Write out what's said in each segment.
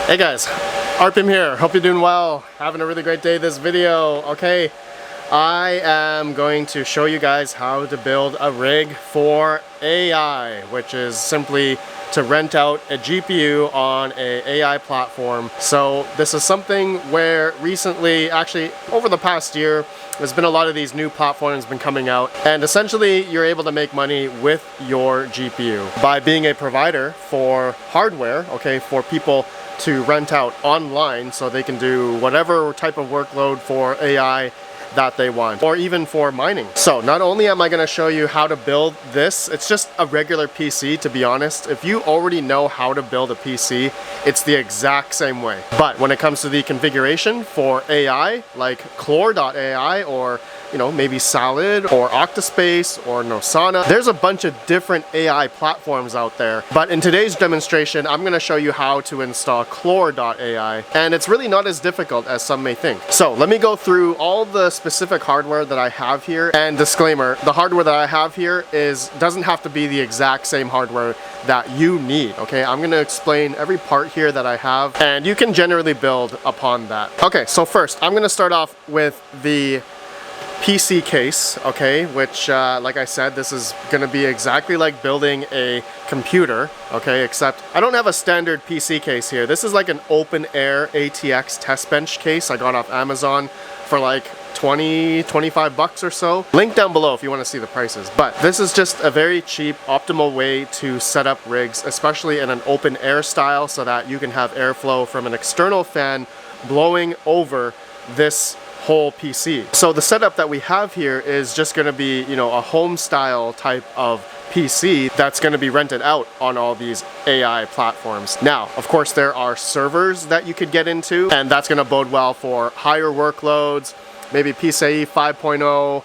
Hey guys, RPM here. Hope you're doing well. Having a really great day this video. Okay, I am going to show you guys how to build a rig for AI, which is simply to rent out a GPU on an AI platform. So this is something where recently, actually over the past year, there's been a lot of these new platforms been coming out, and essentially you're able to make money with your GPU by being a provider for hardware, okay, for people to rent out online so they can do whatever type of workload for AI that they want, or even for mining. So not only am I going to show you how to build this, it's just a regular PC, to be honest. If you already know how to build a PC, it's the exact same way. But when it comes to the configuration for AI, like Clore Ai, or maybe Salad or Octaspace or Nosana, there's a bunch of different AI platforms out there. But in today's demonstration, I'm going to show you how to install Clore Ai, and it's really not as difficult as some may think. So let me go through all the specific hardware that I have here. And disclaimer, the hardware that I have here doesn't have to be the exact same hardware that you need, okay? I'm going to explain every part here that I have, and you can generally build upon that. Okay, so first, I'm going to start off with the PC case, okay, which like I said, this is gonna be exactly like building a computer, okay, except I don't have a standard PC case here. This is like an open air RTX test bench case I got off Amazon for like 25 bucks or so. Link down below if you want to see the prices. But this is just a very cheap, optimal way to set up rigs, especially in an open air style, so that you can have airflow from an external fan blowing over this whole PC. So the setup that we have here is just going to be, a home style type of PC that's going to be rented out on all these AI platforms. Now, of course, there are servers that you could get into, and that's going to bode well for higher workloads, maybe PCIe 5.0,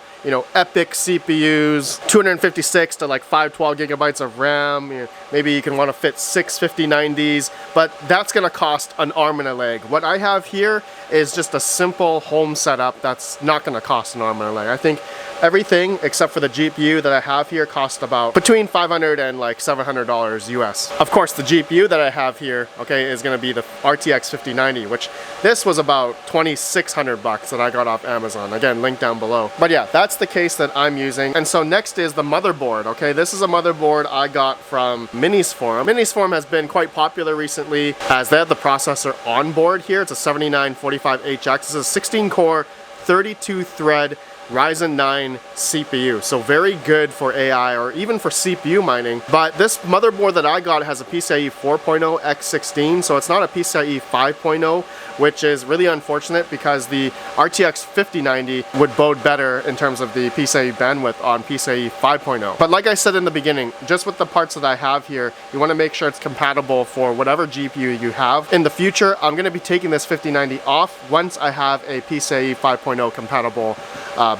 epic CPUs, 256 to like 512 gigabytes of RAM. Maybe you can want to fit 6 5090s, but that's going to cost an arm and a leg. What I have here is just a simple home setup that's not going to cost an arm and a leg. I think everything except for the GPU that I have here cost about between $500 and like $700 US. Of course, the GPU that I have here, okay, is going to be the RTX 5090, which this was about 2,600 bucks that I got off Amazon. Again, link down below. But yeah, that's the case that I'm using. And so next is the motherboard, okay? This is a motherboard I got from Minis Forum. Minis Forum has been quite popular recently as they have the processor on board here. It's a 7945HX. This is a 16 core, 32 thread Ryzen 9 CPU, so very good for AI or even for CPU mining. But this motherboard that I got has a PCIe 4.0 x16, so it's not a PCIe 5.0, which is really unfortunate because the RTX 5090 would bode better in terms of the PCIe bandwidth on PCIe 5.0. But like I said in the beginning, just with the parts that I have here, you want to make sure it's compatible for whatever GPU you have. In the future, I'm going to be taking this 5090 off once I have a PCIe 5.0 compatible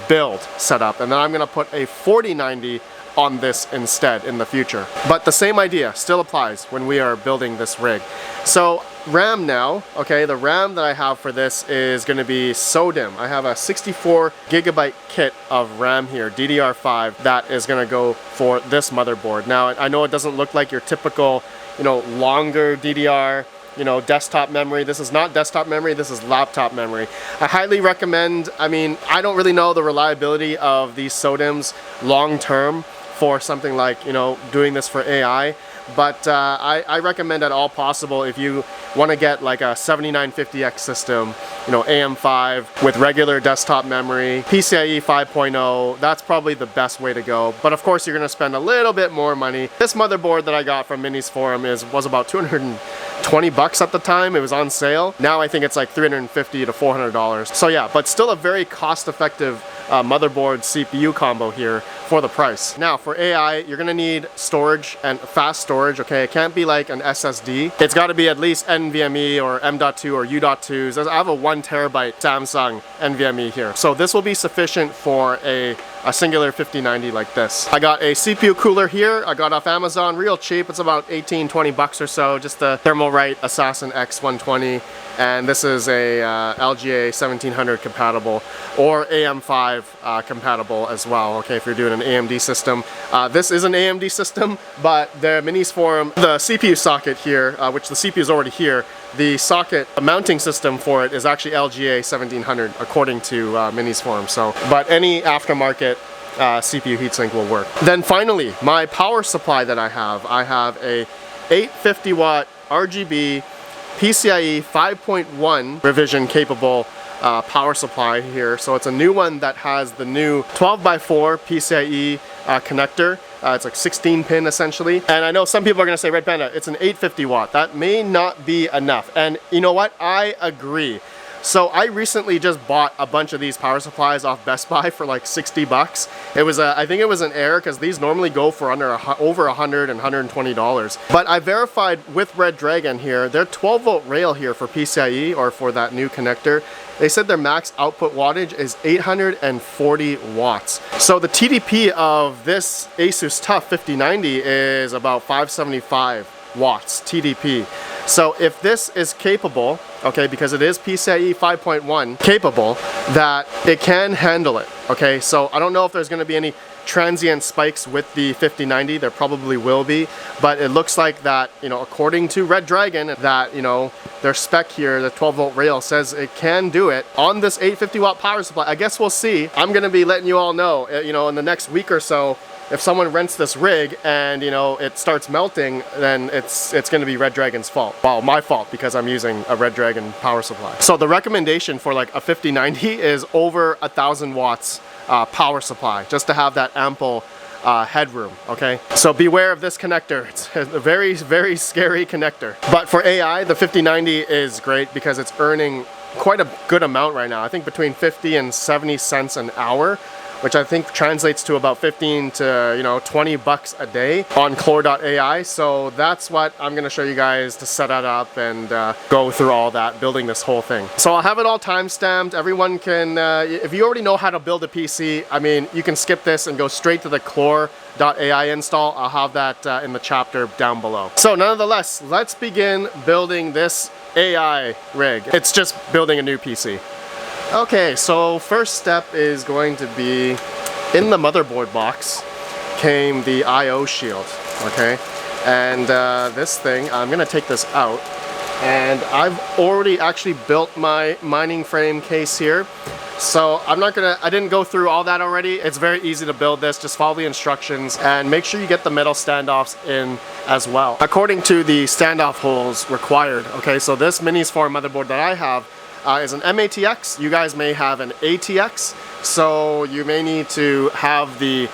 build set up, and then I'm going to put a 4090 on this instead in the future. But the same idea still applies when we are building this rig. So RAM now, okay, the RAM that I have for this is going to be SODIMM. I have a 64 gigabyte kit of RAM here, DDR5, that is going to go for this motherboard. Now, I know it doesn't look like your typical, longer DDR, desktop memory. This is not desktop memory, this is laptop memory. I highly recommend, I don't really know the reliability of these SODIMMs long term for something like, doing this for AI, but I recommend at all possible if you want to get like a 7950X system, AM5 with regular desktop memory, PCIe 5.0, that's probably the best way to go. But of course, you're going to spend a little bit more money. This motherboard that I got from Minis Forum was about 220 bucks at the time. It was on sale. Now I think it's like $350 to $400. So yeah, but still a very cost-effective motherboard CPU combo here for the price. Now for AI, you're gonna need storage and fast storage, okay? It can't be like an SSD. It's gotta be at least NVMe or M.2 or U.2s. I have a 1 terabyte Samsung NVMe here. So this will be sufficient for a singular 5090 like this. I got a CPU cooler here. I got off Amazon, real cheap. It's about 18-20 bucks or so. Just the Thermalright Assassin X120. And this is a LGA 1700 compatible or AM5 compatible as well, okay, if you're doing an AMD system. This is an AMD system, but the Minis Forum, the CPU socket here, which the CPU is already here, the socket mounting system for it is actually LGA 1700 according to Minis Forum. So, but any aftermarket CPU heatsink will work. Then finally, my power supply that I have a 850 watt RGB PCIe 5.1 revision capable power supply here. So it's a new one that has the new 12x4 PCIe connector. It's like 16 pin essentially. And I know some people are gonna say, Red Panda, it's an 850 watt. That may not be enough. And you know what? I agree. So I recently just bought a bunch of these power supplies off Best Buy for like 60 bucks. It was I think it was an error because these normally go for over $100 and $120. But I verified with Red Dragon here, their 12 volt rail here for PCIe or for that new connector, they said their max output wattage is 840 watts. So the TDP of this Asus TUF 5090 is about 575 watts TDP. So if this is capable, okay, because it is PCIe 5.1 capable, that it can handle it, okay? So I don't know if there's gonna be any transient spikes with the 5090, there probably will be, but it looks like that, you know, according to Red Dragon, that, you know, their spec here, the 12 volt rail says it can do it on this 850 watt power supply. I guess we'll see. I'm gonna be letting you all know, you know, in the next week or so, if someone rents this rig and, you know, it starts melting, then it's going to be Red Dragon's fault. Well, my fault because I'm using a Red Dragon power supply. So the recommendation for like a 5090 is over 1,000 watts power supply, just to have that ample headroom, okay? So beware of this connector. It's a very, very scary connector. But for AI, the 5090 is great because it's earning quite a good amount right now. I think between 50 and 70 cents an hour, which I think translates to about 15 to, you know, 20 bucks a day on Clore Ai. So that's what I'm gonna show you guys to set that up and go through all that, building this whole thing. So I'll have it all time-stamped. Everyone can, if you already know how to build a PC, I mean, you can skip this and go straight to the Clore Ai install. I'll have that in the chapter down below. So nonetheless, let's begin building this AI rig. It's just building a new PC. Okay, so first step is going to be, in the motherboard box came the I/O shield, okay? And this thing, I'm gonna take this out, and I've already actually built my mining frame case here. So I didn't go through all that already. It's very easy to build this. Just follow the instructions and make sure you get the metal standoffs in as well, according to the standoff holes required, okay? So this Minis Forum motherboard that I have is an MATX. You guys may have an ATX, so you may need to have the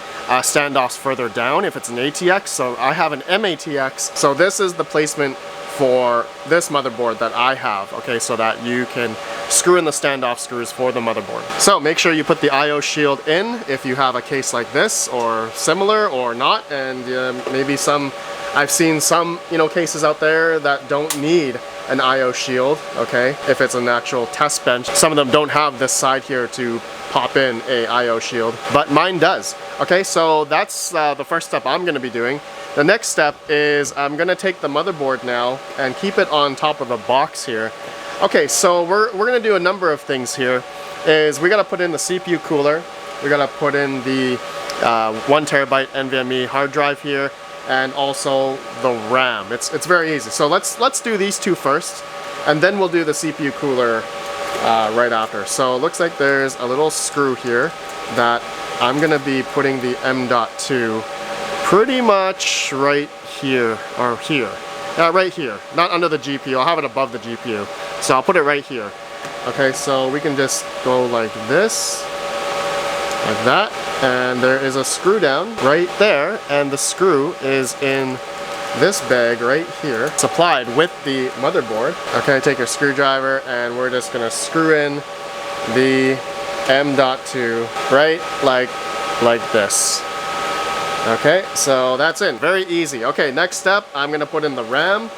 standoffs further down if it's an ATX. So I have an MATX. So this is the placement for this motherboard that I have, okay, so that you can screw in the standoff screws for the motherboard. So make sure you put the I/O shield in if you have a case like this or similar or not, and maybe I've seen some, you know, cases out there that don't need an I/O shield, okay, if it's an actual test bench. Some of them don't have this side here to pop in a I/O shield, but mine does. Okay, so that's the first step I'm gonna be doing. The next step is I'm gonna take the motherboard now and keep it on top of a box here. Okay, so we're gonna do a number of things here. Is we gotta put in the CPU cooler, we gotta put in the 1 terabyte NVMe hard drive here, and also the RAM. It's very easy. So let's do these two first, and then we'll do the CPU cooler right after. So it looks like there's a little screw here that I'm gonna be putting the M.2 pretty much right here, or here. Yeah, right here, not under the GPU. I'll have it above the GPU. So I'll put it right here. Okay, so we can just go like this, like that. And there is a screw down right there, and the screw is in this bag right here, supplied with the motherboard. Okay, take your screwdriver, and we're just gonna screw in the M.2 right like this. Okay, so that's in. Very easy. Okay, next step, I'm gonna put in the RAM.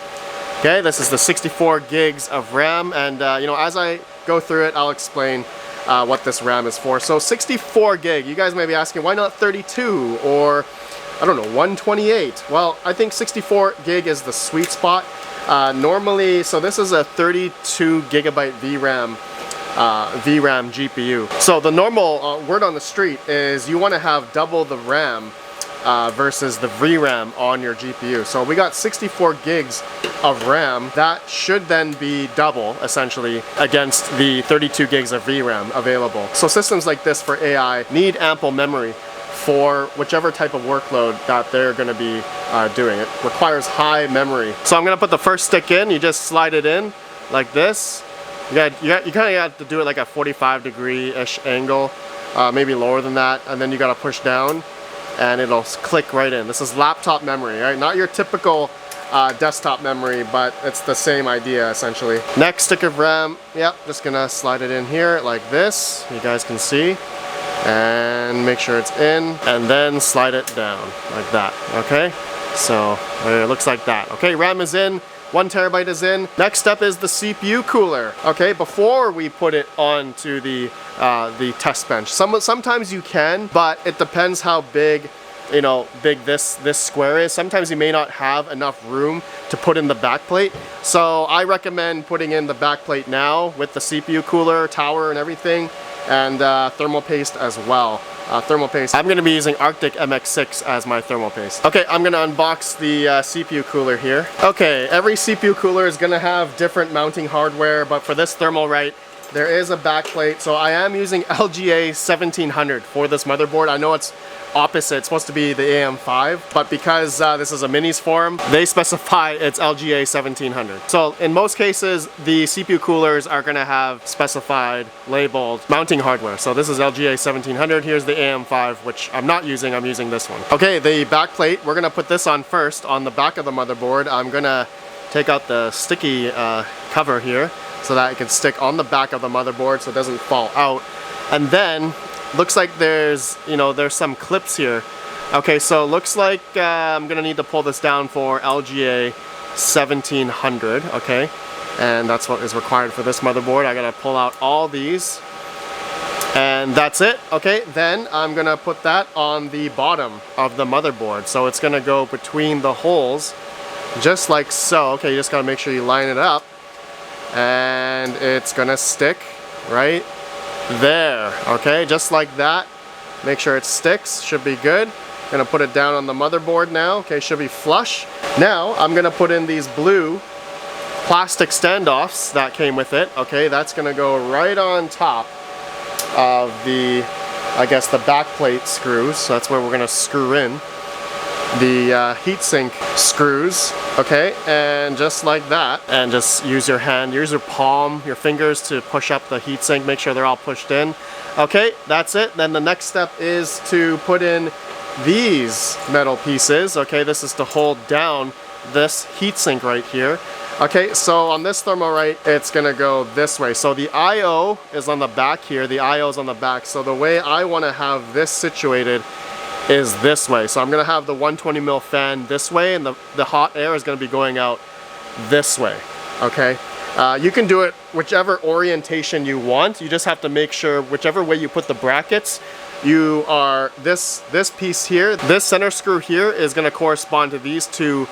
Okay, this is the 64 gigs of RAM, and you know, as I go through it, I'll explain what this RAM is for. So 64 gig, you guys may be asking, why not 32 or, I don't know, 128? Well, I think 64 gig is the sweet spot. Normally, so this is a 32 gigabyte VRAM GPU. So the normal word on the street is you want to have double the RAM versus the VRAM on your GPU. So we got 64 gigs of RAM. That should then be double, essentially, against the 32 gigs of VRAM available. So systems like this for AI need ample memory for whichever type of workload that they're going to be doing. It requires high memory. So I'm going to put the first stick in. You just slide it in like this. You kind of have to do it like a 45-degree-ish angle, maybe lower than that, and then you got to push down and it'll click right in. This is laptop memory, right? Not your typical desktop memory, but it's the same idea essentially. Next stick of RAM, yep, just gonna slide it in here like this. You guys can see. And make sure it's in, and then slide it down like that, okay? So it looks like that. Okay, RAM is in, 1 terabyte is in. Next step is the CPU cooler. Okay, before we put it onto the test bench. Sometimes you can, but it depends how big, you know, this square is. Sometimes you may not have enough room to put in the backplate. So I recommend putting in the backplate now with the CPU cooler, tower and everything, and thermal paste as well. Thermal paste. I'm going to be using Arctic MX6 as my thermal paste. Okay, I'm going to unbox the CPU cooler here. Okay, every CPU cooler is going to have different mounting hardware, but for this Thermalright, there is a backplate. So I am using LGA 1700 for this motherboard. I know it's opposite, it's supposed to be the AM5, but because this is a minis form, they specify it's LGA 1700. So in most cases, the CPU coolers are going to have specified labeled mounting hardware. So this is LGA 1700, here's the AM5, which I'm not using, I'm using this one. Okay, the backplate, we're going to put this on first on the back of the motherboard. I'm going to take out the sticky cover here so that it can stick on the back of the motherboard so it doesn't fall out. And then looks like there's some clips here. Okay, so looks like I'm gonna need to pull this down for LGA 1700, okay? And that's what is required for this motherboard. I gotta pull out all these. And that's it, okay? Then I'm gonna put that on the bottom of the motherboard. So it's gonna go between the holes, just like so. Okay, you just gotta make sure you line it up. And it's gonna stick right there, okay, just like that. Make sure it sticks, should be good. Gonna put it down on the motherboard now, okay, should be flush. Now I'm gonna put in these blue plastic standoffs that came with it, okay, that's gonna go right on top of the, I guess, the backplate screws. So that's where we're gonna screw in the heatsink screws, okay, and just like that, and just use your hand, use your palm, your fingers to push up the heatsink, make sure they're all pushed in. Okay, that's it. Then the next step is to put in these metal pieces. Okay, this is to hold down this heatsink right here. Okay, so on this Thermalright, it's gonna go this way. So the I/O is on the back here, the I/O is on the back. So the way I wanna have this situated is this way. So I'm gonna have the 120 mil fan this way, and the hot air is gonna be going out this way, okay? You can do it whichever orientation you want. You just have to make sure whichever way you put the brackets, you are, this piece here, this center screw here is gonna correspond to these two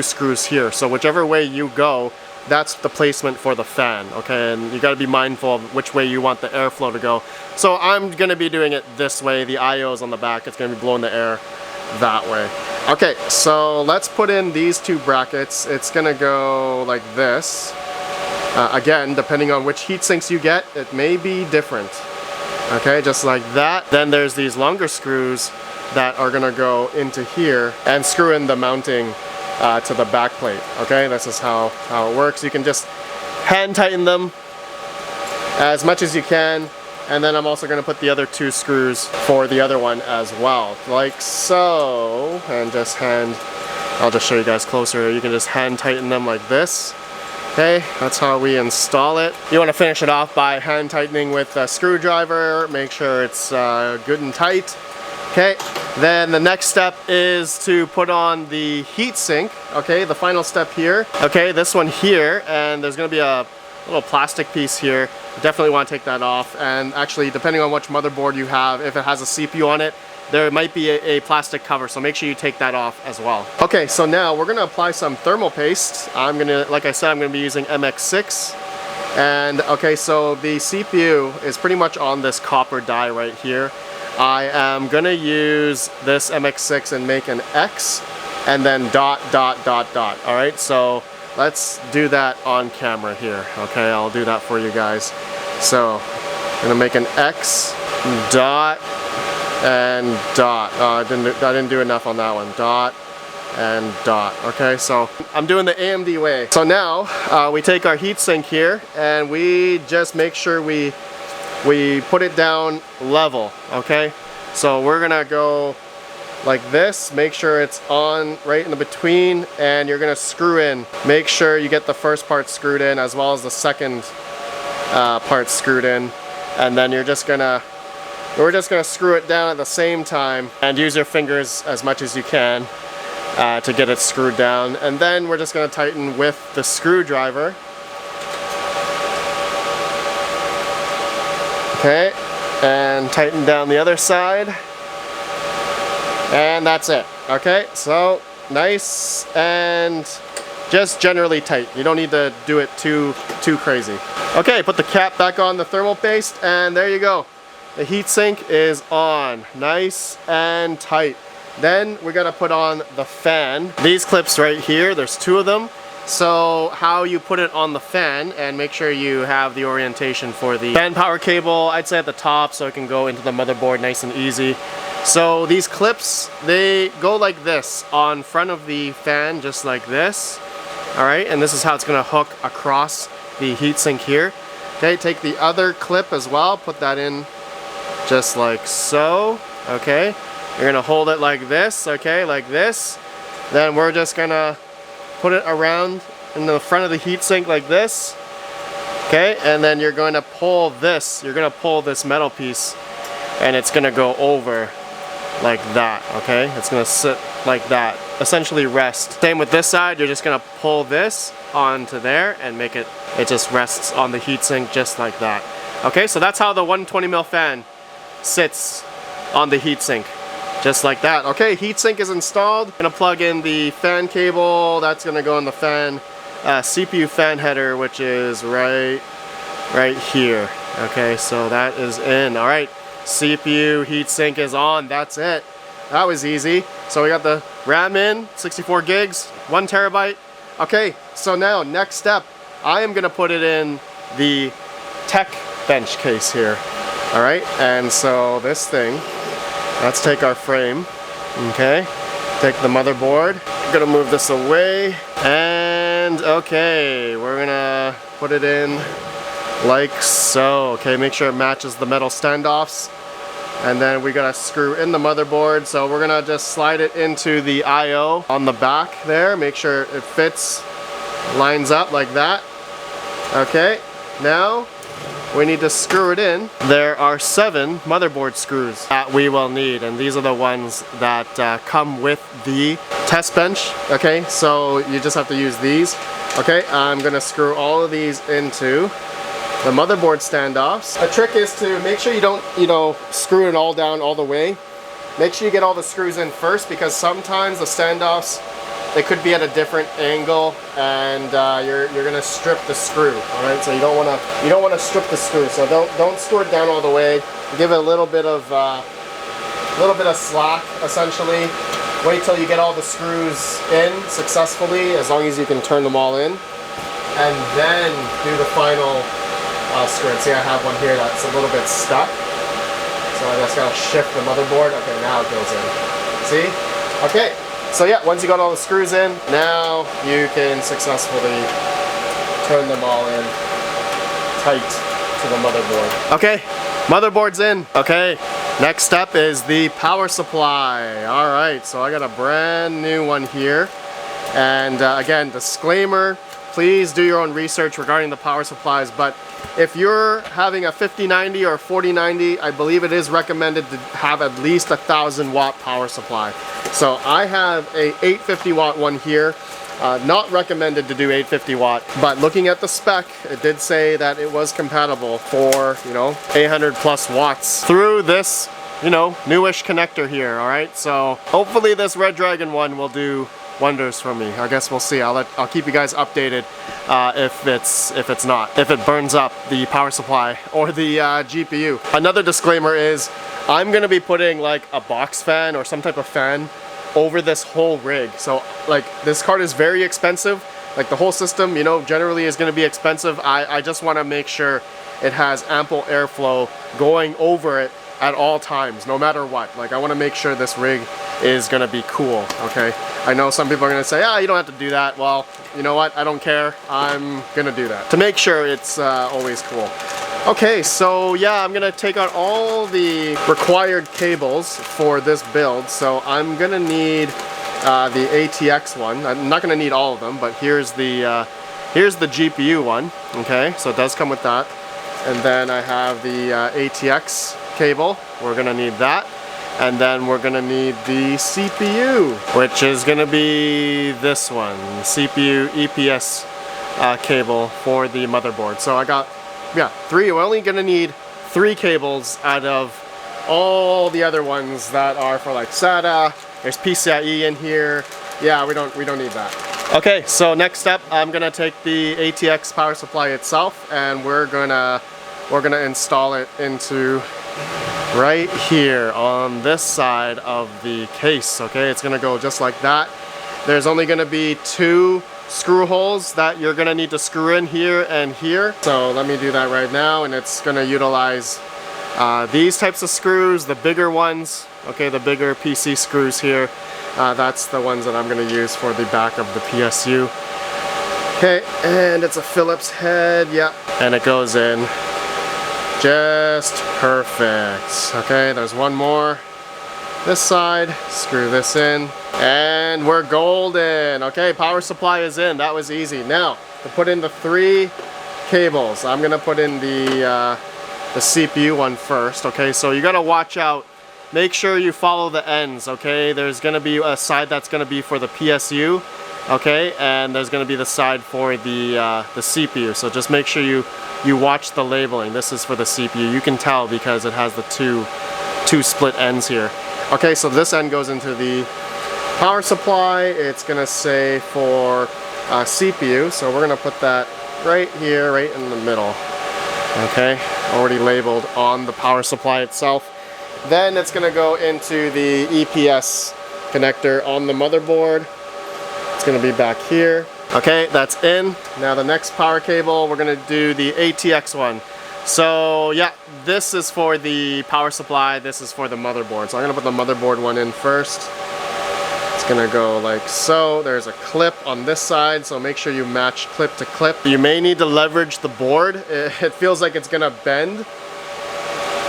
screws here. So whichever way you go, that's the placement for the fan, okay? And you gotta be mindful of which way you want the airflow to go. So I'm gonna be doing it this way. The I/O is on the back. It's gonna be blowing the air that way. Okay, so let's put in these two brackets. It's gonna go like this. Again, depending on which heat sinks you get, it may be different. Okay, just like that. Then there's these longer screws that are gonna go into here and screw in the mounting to the back plate. Okay, this is how it works. You can just hand tighten them as much as you can, and then I'm also going to put the other two screws for the other one as well, like so. And I'll just show you guys closer. You can just hand tighten them like this. Okay, that's how we install it. You want to finish it off by hand tightening with a screwdriver. Make sure it's good and tight. Okay, then the next step is to put on the heatsink. Okay, the final step here. Okay, this one here, and there's going to be a little plastic piece here. You definitely want to take that off. And actually, depending on which motherboard you have, if it has a CPU on it, there might be a plastic cover, so make sure you take that off as well. Okay, so now we're gonna apply some thermal paste. Like I said, I'm gonna be using MX6. And okay, so the CPU is pretty much on this copper die right here. I am gonna use this MX6 and make an X and then dot, dot, dot, dot. All right, so let's do that on camera here. Okay, I'll do that for you guys. So I'm gonna make an X, dot, and dot. I didn't do enough on that one. Dot and dot. Okay, so I'm doing the AMD way. So now we take our heatsink here and we just make sure we put it down level. Okay, so we're gonna go like this, make sure it's on right in the between, and you're gonna screw in. Make sure you get the first part screwed in as well as the second part screwed in, and then we're just gonna screw it down at the same time and use your fingers as much as you can to get it screwed down. And then we're just gonna tighten with the screwdriver. Okay, and tighten down the other side. And that's it. Okay, so nice and just generally tight. You don't need to do it too crazy. Okay, put the cap back on the thermal paste, and there you go. The heatsink is on, nice and tight. Then we're gonna put on the fan. These clips right here, there's 2 of them. So how you put it on the fan, and make sure you have the orientation for the fan power cable, I'd say at the top, so it can go into the motherboard nice and easy. So these clips, they go like this on front of the fan, just like this. All right, and this is how it's gonna hook across the heatsink here. Okay, take the other clip as well, put that in just like so. Okay, you're gonna hold it like this, okay, like this. Then we're just gonna put it around in the front of the heatsink like this. Okay, and then you're going to pull this. You're gonna pull this metal piece, and it's gonna go over like that. Okay, it's gonna sit like that, essentially rest. Same with this side. You're just gonna pull this onto there and make it. It just rests on the heatsink just like that. Okay, so that's how the 120mm fan sits on the heatsink. Just like that. Okay, heatsink is installed. Gonna plug in the fan cable. That's gonna go on the fan CPU fan header, which is right here. Okay, so that is in. All right, CPU heatsink is on. That's it. That was easy. So we got the RAM in, 64 gigs, 1 terabyte. Okay, so now next step, I am gonna put it in the tech bench case here. All right, and so this thing. Let's take our frame, okay, take the motherboard. I'm gonna move this away, and okay, we're gonna put it in like so. Okay, make sure it matches the metal standoffs, and then we gotta screw in the motherboard. So we're gonna just slide it into the I/O on the back there, make sure it fits, lines up like that. Okay, now we need to screw it in. There are 7 motherboard screws that we will need, and these are the ones that come with the test bench. Okay, so you just have to use these. Okay, I'm gonna screw all of these into the motherboard standoffs. A trick is to make sure you don't, screw it all down all the way. Make sure you get all the screws in first, because sometimes the standoffs, they could be at a different angle, and you're gonna strip the screw. All right, so you don't wanna strip the screw. So don't screw it down all the way. Give it a little bit of slack, essentially. Wait till you get all the screws in successfully, as long as you can turn them all in, and then do the final screw. See, I have one here that's a little bit stuck, so I just gotta shift the motherboard. Okay, now it goes in. See? Okay. So yeah, once you got all the screws in, now you can successfully turn them all in tight to the motherboard. Okay, motherboard's in. Okay, next step is the power supply. All right, so I got a brand new one here. And again, disclaimer, please do your own research regarding the power supplies, but if you're having a 5090 or 4090, I believe it is recommended to have at least 1,000 watt power supply. So I have a 850 watt one here. Not recommended to do 850 watt, but looking at the spec, it did say that it was compatible for, 800 plus watts through this, newish connector here. All right, so hopefully this Red Dragon one will do wonders for me. I guess we'll see. I'll keep you guys updated if it burns up the power supply or the GPU. Another disclaimer is I'm gonna be putting like a box fan or some type of fan over this whole rig. So like this card is very expensive. Like the whole system, you know, generally is gonna be expensive. I just wanna make sure it has ample airflow going over it at all times, no matter what. Like I wanna make sure this rig is gonna be cool, okay? I know some people are gonna say, you don't have to do that. Well, you know what? I don't care. I'm gonna do that to make sure it's always cool. Okay, so yeah, I'm gonna take out all the required cables for this build. So I'm gonna need the ATX one. I'm not gonna need all of them, but here's the GPU one. Okay, so it does come with that. And then I have the ATX cable. We're gonna need that. And then we're gonna need the CPU, which is gonna be this one, CPU EPS cable for the motherboard. So I got, yeah, three. We're only gonna need 3 cables out of all the other ones that are for like SATA. There's PCIe in here. Yeah, we don't need that. Okay, so next step, I'm gonna take the ATX power supply itself, and we're gonna install it into right here on this side of the case. Okay, it's gonna go just like that. There's only gonna be 2 screw holes that you're gonna need to screw in here and here. So let me do that right now, and it's gonna utilize these types of screws, the bigger ones. Okay, the bigger PC screws here. That's the ones that I'm gonna use for the back of the PSU. Okay, and it's a Phillips head, yeah. And it goes in just perfect. Okay, there's one more. This side, screw this in, and we're golden. Okay, power supply is in. That was easy. Now, to put in the 3 cables, I'm gonna put in the CPU one first. Okay, so you gotta watch out. Make sure you follow the ends. Okay, there's gonna be a side that's gonna be for the PSU. Okay, and there's gonna be the side for the CPU. So just make sure you watch the labeling. This is for the CPU. You can tell because it has the two split ends here. Okay, so this end goes into the power supply. It's gonna say for CPU, so we're gonna put that right here, right in the middle. Okay, already labeled on the power supply itself. Then it's gonna go into the EPS connector on the motherboard. It's gonna be back here. Okay, that's in. Now the next power cable, we're gonna do the ATX one. So yeah, this is for the power supply, this is for the motherboard. So I'm gonna put the motherboard one in first. It's gonna go like so. There's a clip on this side, so make sure you match clip to clip. You may need to leverage the board. It feels like it's gonna bend.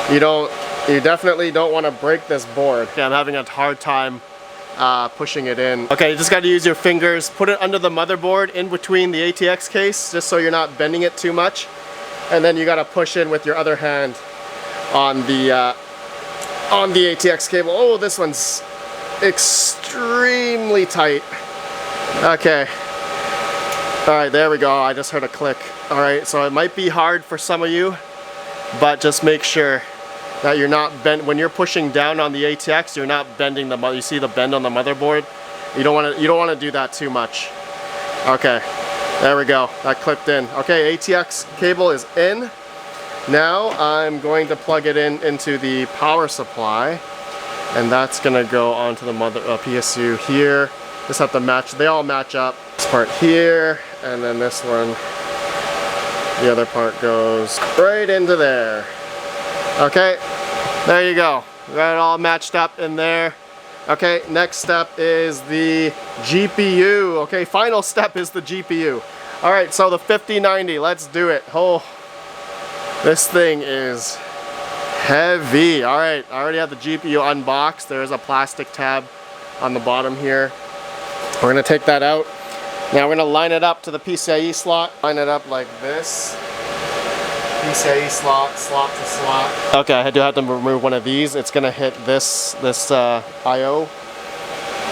You definitely don't want to break this board. Okay, I'm having a hard time pushing it in. Okay, you just got to use your fingers. Put it under the motherboard in between the ATX case, just so you're not bending it too much. And then you got to push in with your other hand on the ATX cable. Oh, this one's extremely tight. Okay. All right, there we go. I just heard a click. All right, so it might be hard for some of you, but just make sure that you're not bent when you're pushing down on the ATX. You're not bending the you see the bend on the motherboard. You don't want to do that too much. Okay, there we go. That clipped in. Okay, ATX cable is in. Now I'm going to plug it into the power supply, and that's gonna go onto the PSU here. Just have to match. They all match up. This part here, and then this one. The other part goes right into there. Okay, there you go. We got it all matched up in there. Okay, next step is the GPU. Okay, final step is the GPU. All right, so the 5090, let's do it. Oh, this thing is heavy. All right, I already have the GPU unboxed. There's a plastic tab on the bottom here. We're gonna take that out. Now we're gonna line it up to the PCIe slot. Line it up like this. PCIe slot, slot to slot. Okay, I do have to remove one of these. It's gonna hit this I/O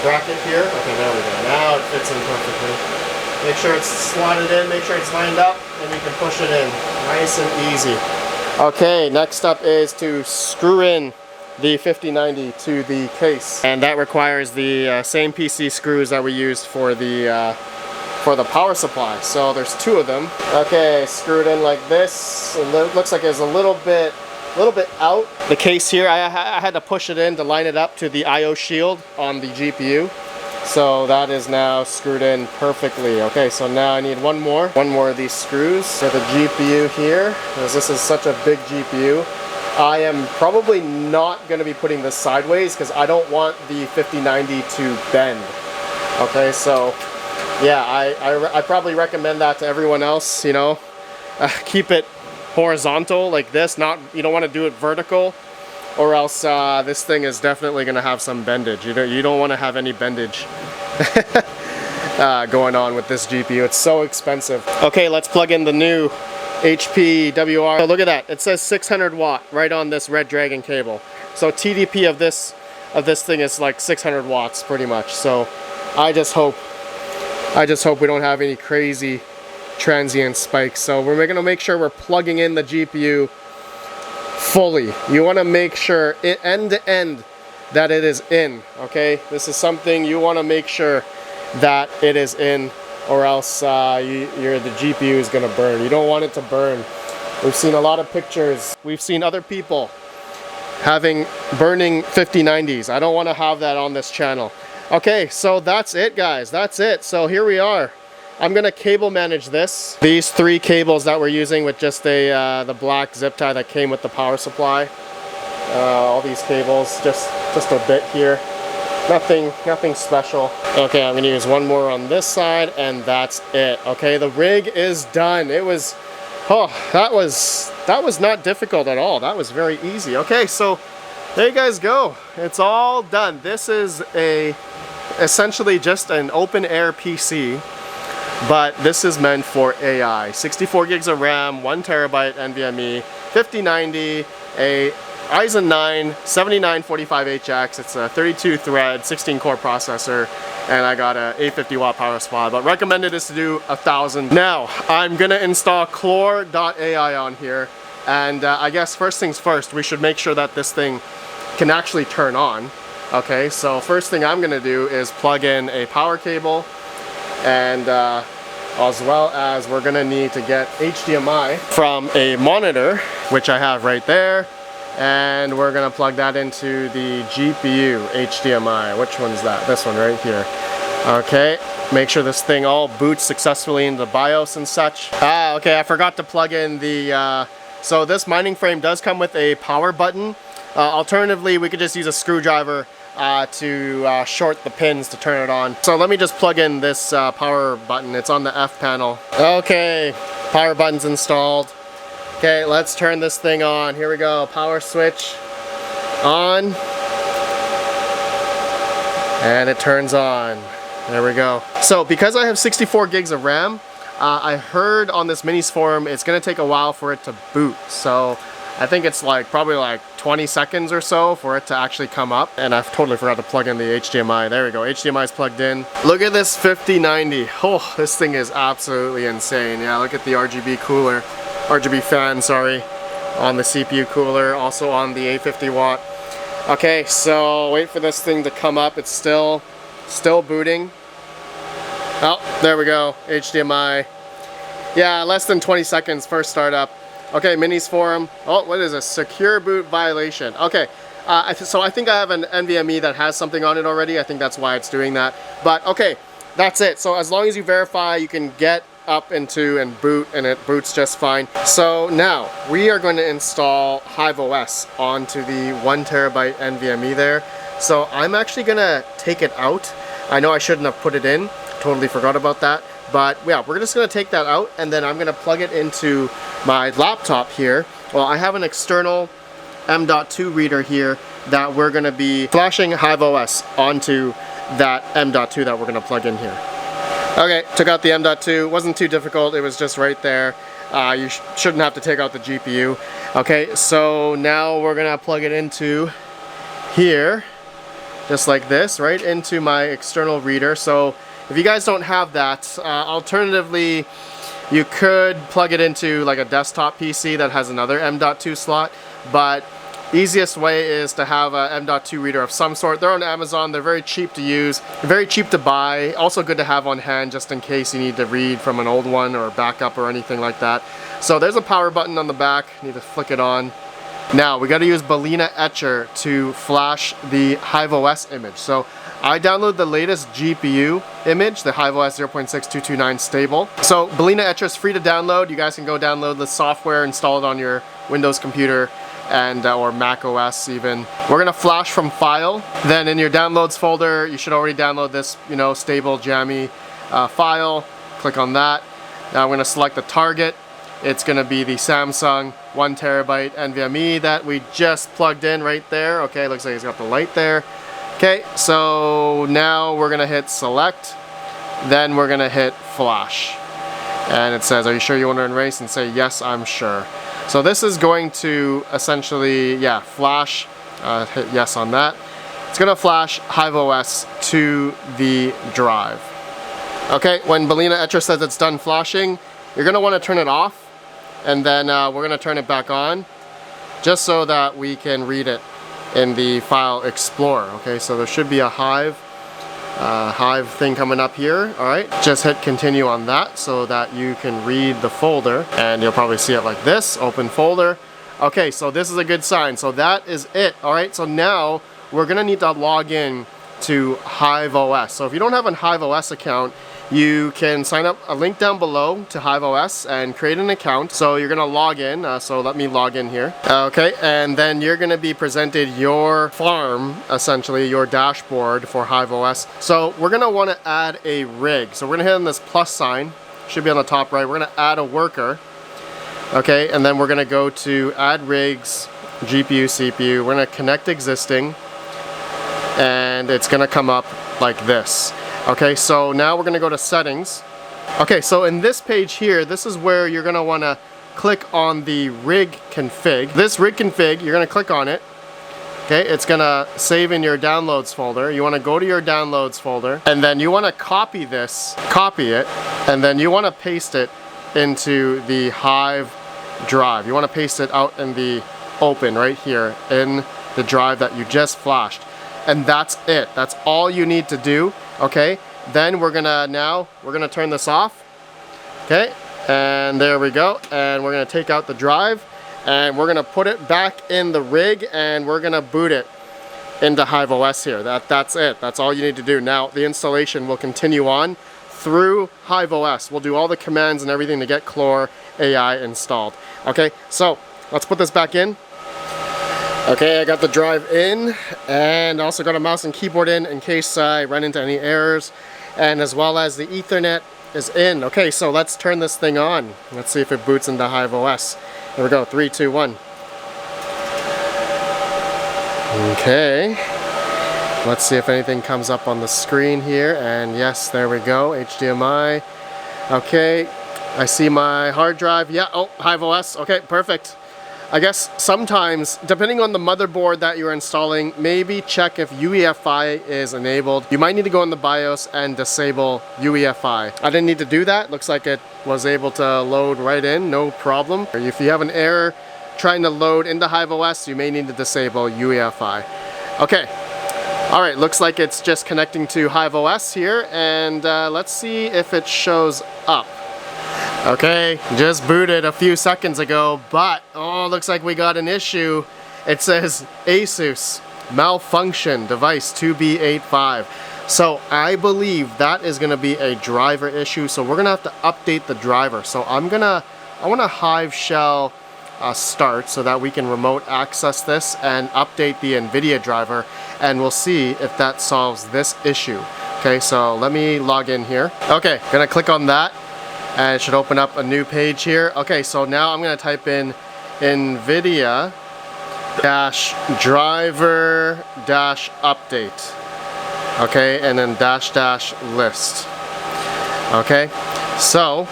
bracket here. Okay, there we go. Now it fits in perfectly. Make sure it's slotted in, make sure it's lined up, and you can push it in. Nice and easy. Okay, next up is to screw in the 5090 to the case, and that requires the same PC screws that we used for the power supply. So there's two of them. Okay, screwed in like this. It looks like it's a little bit out. The case here, I had to push it in to line it up to the I/O shield on the GPU. So that is now screwed in perfectly. Okay, so now I need one more of these screws for the GPU here, because this is such a big GPU. I am probably not going to be putting this sideways because I don't want the 5090 to bend. Okay, so yeah, I probably recommend that to everyone else, you know. Keep it horizontal like this, you don't want to do it vertical, or else this thing is definitely going to have some bendage. You don't want to have any bendage going on with this GPU. It's so expensive. Okay, let's plug in the new HP WR. Oh, look at that. It says 600 watt right on this Red Dragon cable. So TDP of this thing is like 600 watts pretty much. So I just hope we don't have any crazy transient spikes. So we're going to make sure we're plugging in the GPU fully. You want to make sure end to end that it is in. Okay, this is something you want to make sure that it is in, or else the GPU is going to burn. You don't want it to burn. We've seen a lot of pictures. We've seen other people having burning 5090s. I don't want to have that on this channel. Okay, so that's it, guys. That's it. So here we are. I'm gonna cable manage this. These three cables that we're using with just the black zip tie that came with the power supply. All these cables, just a bit here. Nothing special. Okay, I'm gonna use one more on this side, and that's it. Okay, the rig is done. It was, that was not difficult at all. That was very easy. Okay, so there you guys go. It's all done. This is essentially just an open air PC. But this is meant for AI. 64 gigs of RAM, 1 terabyte NVMe, 5090, a Ryzen 9 7945HX. It's a 32 thread, 16 core processor, and I got a 850 watt power supply. But recommended is to do 1000. Now, I'm gonna install Clore Ai on here. And I guess first things first, we should make sure that this thing can actually turn on. Okay, so first thing I'm gonna do is plug in a power cable, and as well as we're gonna need to get HDMI from a monitor, which I have right there, and we're gonna plug that into the GPU HDMI. Which one's that? This one right here. Okay, make sure this thing all boots successfully into the BIOS and such. Okay, I forgot to plug in the so this mining frame does come with a power button. Alternatively, we could just use a screwdriver to short the pins to turn it on. So let me just plug in this power button. It's on the F panel. Okay, power button's installed. Okay, let's turn this thing on. Here we go. Power switch on. And it turns on. There we go. So because I have 64 gigs of RAM, I heard on this minis forum it's gonna take a while for it to boot. So I think it's probably like 20 seconds or so for it to actually come up. And I've totally forgot to plug in the HDMI. There we go, HDMI is plugged in. Look at this 5090. Oh, this thing is absolutely insane. Yeah, look at the RGB fan, sorry, on the CPU cooler, also on the 850 watt. Okay, so wait for this thing to come up. It's still booting. Oh, there we go, HDMI. Yeah, less than 20 seconds first startup. Okay, minis forum. Oh, what is a secure boot violation? Okay, so I think I have an NVMe that has something on it already. I think that's why it's doing that. But okay, that's it. So as long as you verify, you can get up into and boot, and it boots just fine. So now we are going to install HiveOS onto the 1 terabyte NVMe there. So I'm actually gonna take it out. I know I shouldn't have put it in. Totally forgot about that. But yeah, we're just gonna take that out, and then I'm gonna plug it into my laptop here. Well, I have an external M.2 reader here that we're gonna be flashing HiveOS onto that M.2 that we're gonna plug in here. Okay, took out the M.2. Wasn't too difficult. It was just right there. You shouldn't have to take out the GPU. Okay, so now we're gonna plug it into here, just like this, right into my external reader. So if you guys don't have that, alternatively, you could plug it into like a desktop PC that has another M.2 slot, but easiest way is to have a M.2 reader of some sort. They're on Amazon. They're very cheap to use, very cheap to buy. Also good to have on hand just in case you need to read from an old one or backup or anything like that. So there's a power button on the back. Need to flick it on. Now we got to use Balena Etcher to flash the HiveOS image. So I download the latest GPU image, the HiveOS 0.6229 stable. So Balena Etcher is free to download. You guys can go download the software, install it on your Windows computer and or Mac OS even. We're gonna flash from file. Then in your downloads folder, you should already download this, stable jammy file. Click on that. Now I'm gonna select the target. It's gonna be the Samsung 1 terabyte NVMe that we just plugged in right there. Okay, looks like it's got the light there. Okay, so now we're gonna hit select, then we're gonna hit flash. And it says, are you sure you want to erase? And say, yes, I'm sure. So this is going to essentially, flash, hit yes on that. It's gonna flash HiveOS to the drive. Okay, when Balena Etcher says it's done flashing, you're gonna wanna turn it off, and then we're gonna turn it back on, just so that we can read it in the file explorer. Okay, so there should be a Hive thing coming up here. All right, just hit continue on that so that you can read the folder, and you'll probably see it like this, open folder. Okay, so this is a good sign. So that is it. All right, so now we're gonna need to log in to HiveOS. So if you don't have a HiveOS account, you can sign up, a link down below to HiveOS, and create an account. So you're gonna log in, so let me log in here. Okay, and then you're gonna be presented your farm, essentially your dashboard for HiveOS. So we're gonna wanna add a rig. So we're gonna hit on this plus sign, should be on the top right. We're gonna add a worker. Okay, and then we're gonna go to add rigs, GPU, CPU. We're gonna connect existing, and it's gonna come up like this. Okay, so now we're gonna go to settings. Okay, so in this page here, this is where you're gonna wanna click on the rig config. This rig config, you're gonna click on it. Okay, it's gonna save in your downloads folder. You wanna go to your downloads folder, and then you wanna copy it, and then you wanna paste it into the Hive drive. You wanna paste it out in the open right here in the drive that you just flashed. And that's it. That's all you need to do. Okay, then we're gonna turn this off. Okay, and there we go. And we're gonna take out the drive, and we're gonna put it back in the rig, and we're gonna boot it into HiveOS here. That's it. That's all you need to do. Now the installation will continue on through HiveOS. We'll do all the commands and everything to get Clore AI installed. Okay, so let's put this back in. Okay, I got the drive in, and also got a mouse and keyboard in case I run into any errors, and as well as the Ethernet is in. Okay, so let's turn this thing on. Let's see if it boots into HiveOS. Here we go, 3, 2, 1. Okay, let's see if anything comes up on the screen here, and yes, there we go, HDMI. Okay, I see my hard drive. Yeah, oh, HiveOS. Okay, perfect. I guess sometimes, depending on the motherboard that you're installing, maybe check if UEFI is enabled. You might need to go in the BIOS and disable UEFI. I didn't need to do that. Looks like it was able to load right in, no problem. If you have an error trying to load into HiveOS, you may need to disable UEFI. Okay, all right, looks like it's just connecting to HiveOS here, and let's see if it shows up. Okay, just booted a few seconds ago, but oh, looks like we got an issue. It says ASUS malfunction device 2B85. So I believe that is going to be a driver issue. So we're going to have to update the driver. So I want to Hive shell start so that we can remote access this and update the NVIDIA driver, and we'll see if that solves this issue. Okay, so let me log in here. Okay, gonna click on that, and it should open up a new page here. Okay, so now I'm gonna type in NVIDIA driver update. Okay, and then list. Okay, so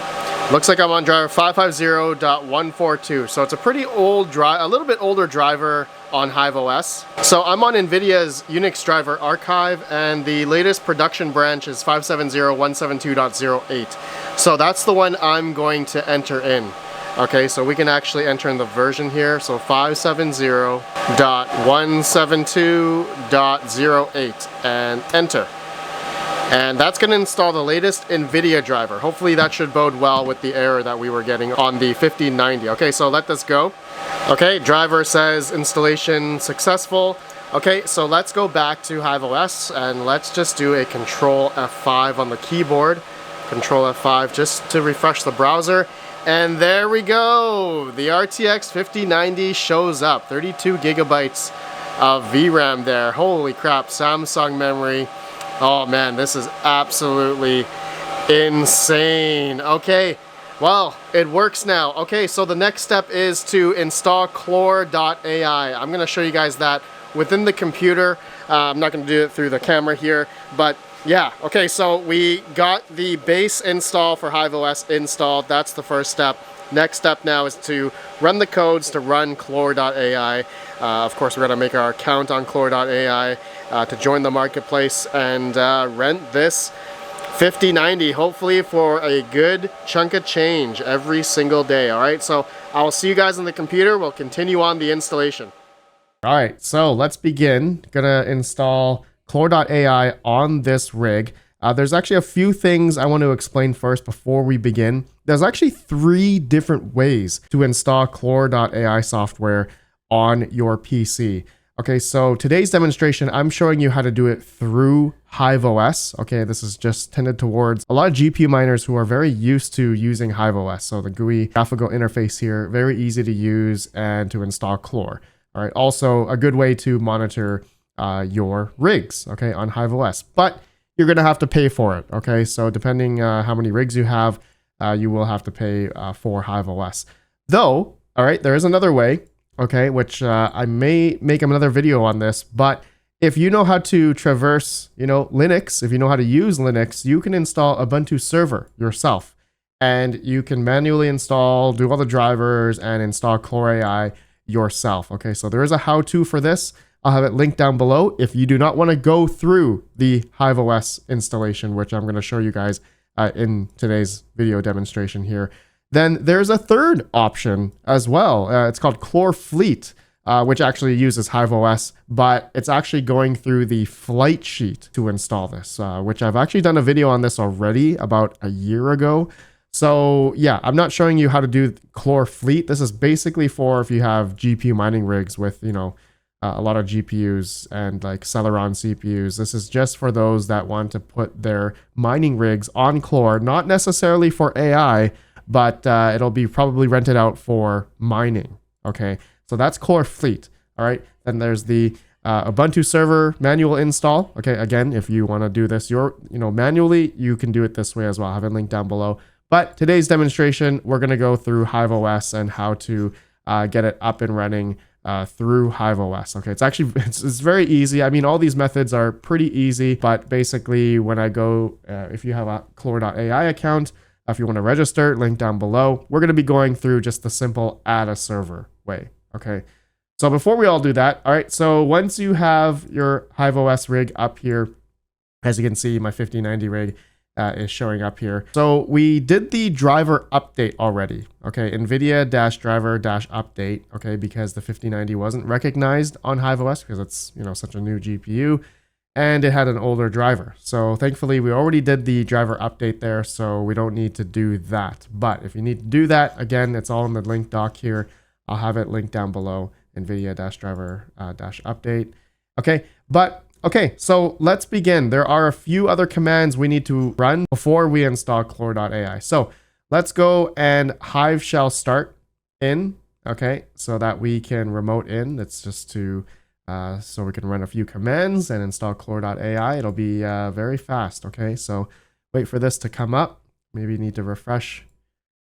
looks like I'm on driver 550.142. So it's a pretty old drive, a little bit older driver on HiveOS. So I'm on NVIDIA's Unix driver archive, and the latest production branch is 570.172.08. So that's the one I'm going to enter in. Okay, so we can actually enter in the version here. So 570.172.08 and enter. And that's going to install the latest NVIDIA driver. Hopefully that should bode well with the error that we were getting on the 5090. Okay, so let this go. Okay, driver says installation successful. Okay, so let's go back to HiveOS and let's just do a Control F5 on the keyboard. Control F5 just to refresh the browser. And there we go. The RTX 5090 shows up. 32 gigabytes of VRAM there. Holy crap, Samsung memory. Oh man, this is absolutely insane. Okay, well, it works now. Okay, so the next step is to install Clore Ai. I'm gonna show you guys that within the computer. I'm not gonna do it through the camera here, but yeah, okay, so we got the base install for HiveOS installed. That's the first step. Next step now is to run the codes to run Clore Ai. Of course, we're gonna make our account on Clore Ai to join the marketplace and rent this 5090, hopefully for a good chunk of change every single day. All right, so I'll see you guys on the computer. We'll continue on the installation. All right, so let's begin. Gonna install Clore Ai on this rig. There's actually a few things I want to explain first before we begin. There's actually 3 different ways to install Clore Ai software on your PC. Okay, so today's demonstration, I'm showing you how to do it through HiveOS. Okay, this is just tended towards a lot of GPU miners who are very used to using HiveOS. So the GUI graphical interface here, very easy to use and to install Clore. All right, also a good way to monitor your rigs, okay, on HiveOS. But you're gonna have to pay for it, okay? So depending how many rigs you have, you will have to pay for HiveOS. Though, all right, there is another way, okay, which I may make another video on this, but if you know how to traverse, Linux, if you know how to use Linux, you can install Ubuntu server yourself. And you can manually install, do all the drivers, and install Clore Ai yourself, okay? So there is a how-to for this. I'll have it linked down below if you do not want to go through the HiveOS installation, which I'm going to show you guys in today's video demonstration here. Then there's a third option as well. It's called Clore Fleet, which actually uses HiveOS, but it's actually going through the flight sheet to install this, which I've actually done a video on this already about a year ago. So yeah, I'm not showing you how to do Clore Fleet. This is basically for if you have GPU mining rigs with, a lot of GPUs and like Celeron CPUs. This is just for those that want to put their mining rigs on Clore, not necessarily for AI, but it'll be probably rented out for mining. Okay, so that's Clore Fleet. All right, then there's the Ubuntu server manual install. Okay, again, if you want to do this manually, you can do it this way as well. I have it linked down below. But today's demonstration, we're going to go through HiveOS and how to get it up and running through HiveOS. Okay, it's very easy. I mean, all these methods are pretty easy, but basically when I go, if you have a Clore Ai account, if you want to register, link down below, we're going to be going through just the simple add a server way. Okay, so before we all do that, all right, so once you have your HiveOS rig up here, as you can see, my 5090 rig is showing up here. So we did the driver update already. Okay, NVIDIA-driver-update. Okay, because the 5090 wasn't recognized on HiveOS because it's such a new GPU, and it had an older driver. So thankfully, we already did the driver update there, so we don't need to do that. But if you need to do that, again, it's all in the link doc here. I'll have it linked down below. NVIDIA-driver-update. Okay, but okay, so let's begin. There are a few other commands we need to run before we install Clore Ai. So let's go and Hive shell start in, okay, so that we can remote in. That's just to, so we can run a few commands and install Clore Ai. It'll be very fast, okay? So wait for this to come up. Maybe you need to refresh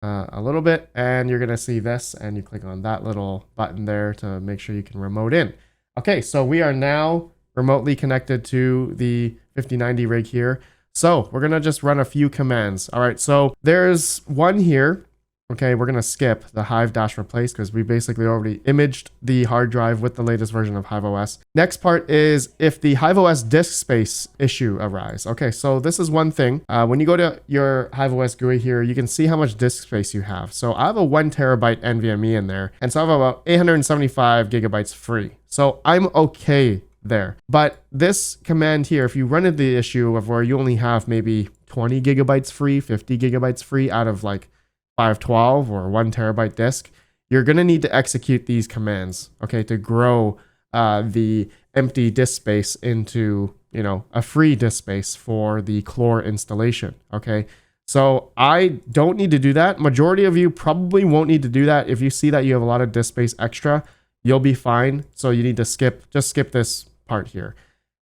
a little bit, and you're gonna see this, and you click on that little button there to make sure you can remote in. Okay, so we are now remotely connected to the 5090 rig here. So we're gonna just run a few commands. All right, so there's one here Okay, we're going to skip the hive-replace because we basically already imaged the hard drive with the latest version of Hive OS. Next part is if the Hive OS disk space issue arises. Okay, so this is one thing. When you go to your Hive OS GUI here, you can see how much disk space you have. So I have a 1 terabyte NVMe in there, and so I have about 875 gigabytes free. So I'm okay there. But this command here, if you run into the issue of where you only have maybe 20 gigabytes free, 50 gigabytes free out of like 512 or 1 terabyte disk, you're going to need to execute these commands, okay, to grow the empty disk space into, you know, a free disk space for the Clore installation, okay? So I don't need to do that. Majority of you probably won't need to do that. If you see that you have a lot of disk space extra, you'll be fine. So you need to just skip this part here.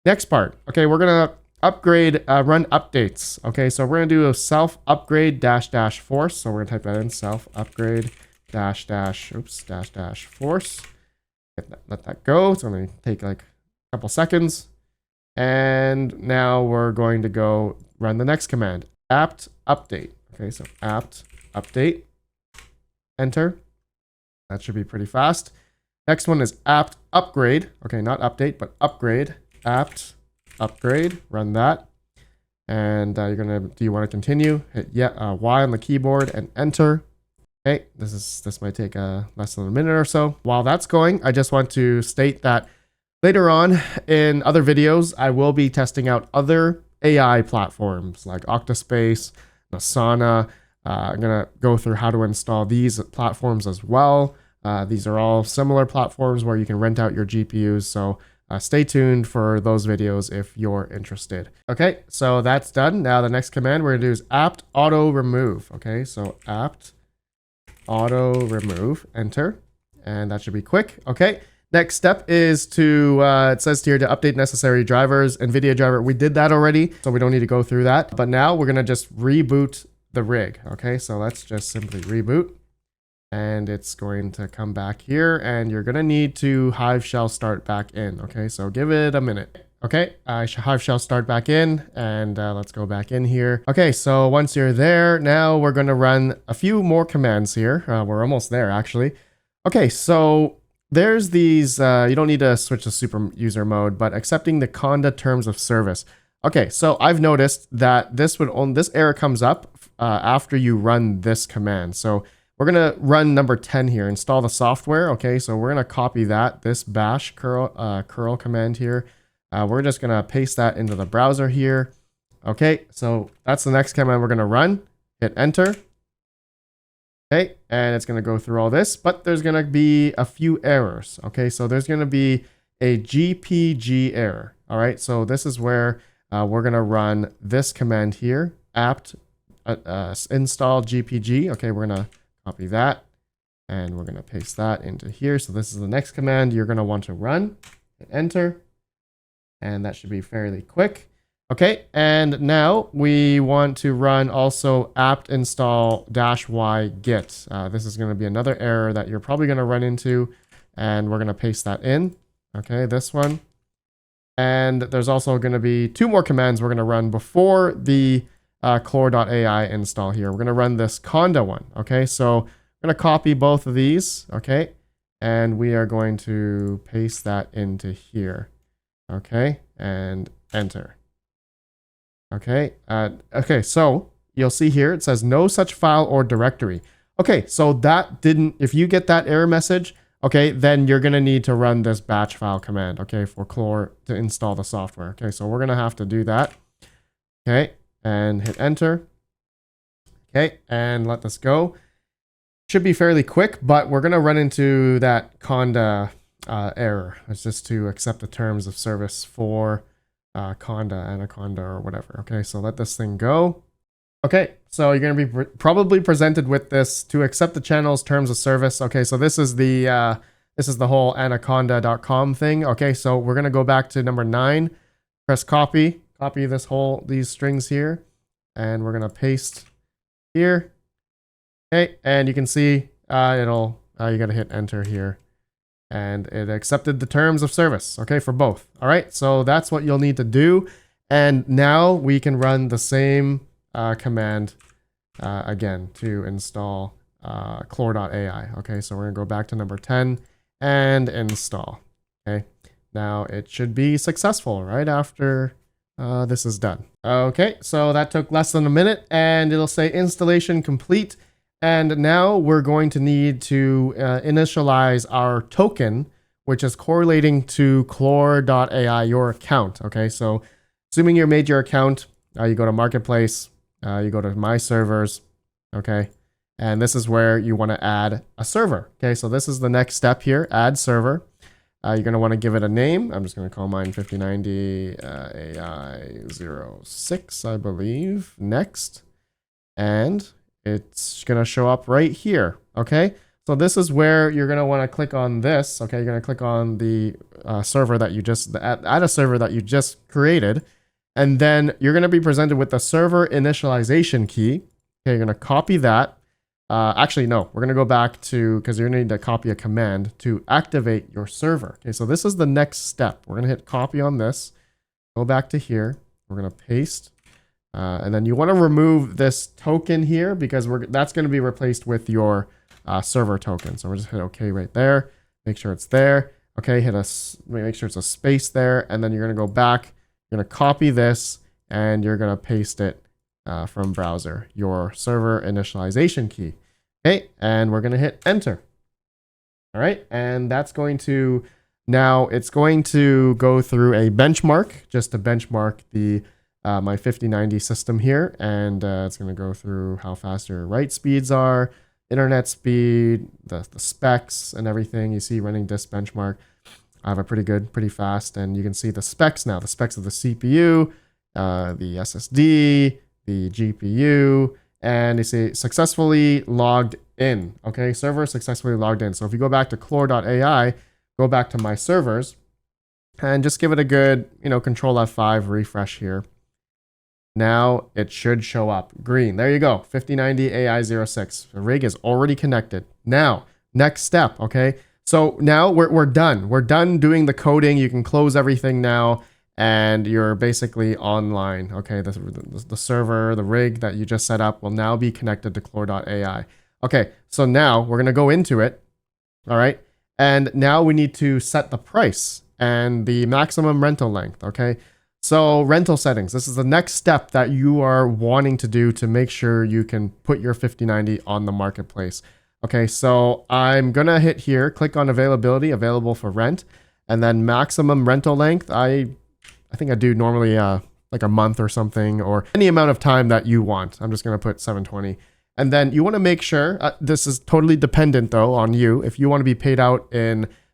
Next part, okay, we're going to upgrade, run updates. Okay, so we're gonna do a self upgrade dash force. So we're gonna type that in, self upgrade dash force. Let that go. It's gonna take like a couple seconds. And now we're going to go run the next command, apt update. Okay, so apt update, enter. That should be pretty fast. Next one is apt upgrade. Okay, not update, but upgrade, apt upgrade, run that, and do you want to continue? Hit Y on the keyboard and enter. Okay, this might take less than a minute or so. While that's going, I just want to state that later on in other videos, I will be testing out other AI platforms like Octaspace, Asana. I'm gonna go through how to install these platforms as well. These are all similar platforms where you can rent out your GPUs, so stay tuned for those videos if you're interested. Okay, so that's done. Now the next command we're gonna do is apt auto remove. Okay, so apt auto remove, enter, and that should be quick. Okay, next step is to, it says here to update necessary drivers, NVIDIA driver. We did that already, so we don't need to go through that. But now we're gonna just reboot the rig. Okay, so let's just simply reboot. And it's going to come back here, and you're going to need to Hive shell start back in. Okay, so give it a minute. Okay, Hive shell start back in, and let's go back in here. Okay, so once you're there, now we're going to run a few more commands here. We're almost there, actually. Okay, so there's these, you don't need to switch to super user mode, but accepting the Conda terms of service. Okay, so I've noticed that this error comes up after you run this command. So we're going to run number 10 here, install the software. Okay, so we're going to copy this bash curl command here. We're just going to paste that into the browser here. Okay, so that's the next command we're going to run. Hit enter. Okay, and it's going to go through all this, but there's going to be a few errors. Okay, so there's going to be a GPG error. All right, so this is where we're going to run this command here, apt install GPG. Okay, we're going to copy that, and we're going to paste that into here. So this is the next command you're going to want to run. Hit enter, and that should be fairly quick. Okay, and now we want to run also apt install -y git. This is going to be another error that you're probably going to run into, and we're going to paste that in. Okay, this one. And there's also going to be 2 more commands we're going to run before the Clore.ai install here. We're going to run this Conda one. Okay, so I'm going to copy both of these. Okay, and we are going to paste that into here. Okay, and enter. Okay, okay, so you'll see here it says no such file or directory. Okay, so that didn't, if you get that error message, okay, then you're going to need to run this batch file command, okay, for Clore to install the software. Okay, so we're going to have to do that. Okay, and hit enter. Okay, and let this go. Should be fairly quick, but we're going to run into that Conda error. It's just to accept the terms of service for Conda, Anaconda, or whatever. Okay, so let this thing go. Okay, so you're going to be probably presented with this to accept the channel's terms of service. Okay, so this is the whole anaconda.com thing. Okay, so we're going to go back to number 9. Press copy these strings here, and we're going to paste here. Okay, and you can see you got to hit enter here, and it accepted the terms of service. Okay, for both. All right, so that's what you'll need to do. And now we can run the same command again to install Clore.ai. Okay, so we're gonna go back to number 10 and install. Okay, now it should be successful right after this is done. Okay, so that took less than a minute and it'll say installation complete. And now we're going to need to initialize our token, which is correlating to Clore.ai, your account. Okay, so assuming you made your account, you go to Marketplace, you go to My Servers, okay, and this is where you want to add a server. Okay, so this is the next step here, add server. You're going to want to give it a name. I'm just going to call mine 5090 AI06, I believe. Next. And it's going to show up right here. Okay. So this is where you're going to want to click on this. Okay. You're going to click on the server that you just, add a server that you just created. And then you're going to be presented with the server initialization key. Okay. You're going to copy that. Actually, no, we're going to go back to, because you're going to need to copy a command to activate your server. Okay, so this is the next step. We're going to hit copy on this, go back to here. We're going to paste. And then you want to remove this token here because that's going to be replaced with your server token. So we're just hit OK right there. Make sure it's there. Okay, make sure it's a space there. And then you're going to go back. You're going to copy this and you're going to paste it from browser, your server initialization key. Okay, and we're going to hit enter. All right, and that's going to, now it's going to go through a benchmark just to benchmark the my 5090 system here, and it's going to go through how fast your write speeds are, internet speed, the specs and everything. You see running this benchmark. I have a pretty fast, and you can see the specs now, the specs of the CPU, the SSD, the GPU, and you see successfully logged in. Okay, server successfully logged in. So if you go back to Clore.ai, go back to my servers, and just give it a good, Control F5 refresh here. Now it should show up green. There you go, 5090 AI06. The rig is already connected. Now, next step. Okay, so now we're done. We're done doing the coding. You can close everything now. And you're basically online. Okay, the server, the rig that you just set up will now be connected to Clore.ai. Okay, so now we're going to go into it. All right, and now we need to set the price and the maximum rental length. Okay, so rental settings. This is the next step that you are wanting to do to make sure you can put your 5090 on the marketplace. Okay, so I'm going to hit here, click on availability, available for rent, and then maximum rental length. I think I do normally like a month or something, or any amount of time that you want. I'm just going to put 720. And then you want to make sure, this is totally dependent though on you. If you want to be paid out